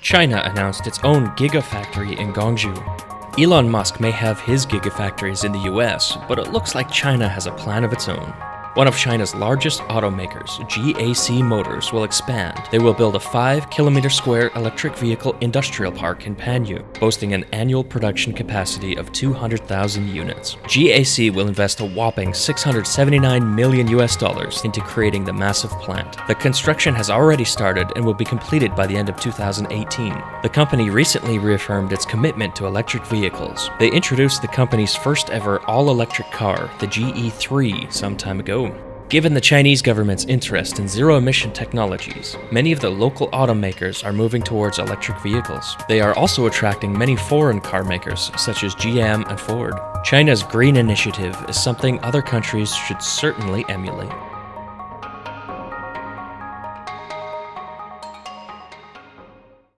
China announced its own Gigafactory in Guangzhou. Elon Musk may have his Gigafactories in the US, but it looks like China has a plan of its own. One of China's largest automakers, GAC Motors, will expand. They will build a 5-kilometer square electric vehicle industrial park in Panyu, boasting an annual production capacity of 200,000 units. GAC will invest a whopping $679 million into creating the massive plant. The construction has already started and will be completed by the end of 2018. The company recently reaffirmed its commitment to electric vehicles. They introduced the company's first ever all-electric car, the GE3, some time ago. Given the Chinese government's interest in zero-emission technologies, many of the local automakers are moving towards electric vehicles. They are also attracting many foreign car makers, such as GM and Ford. China's green initiative is something other countries should certainly emulate.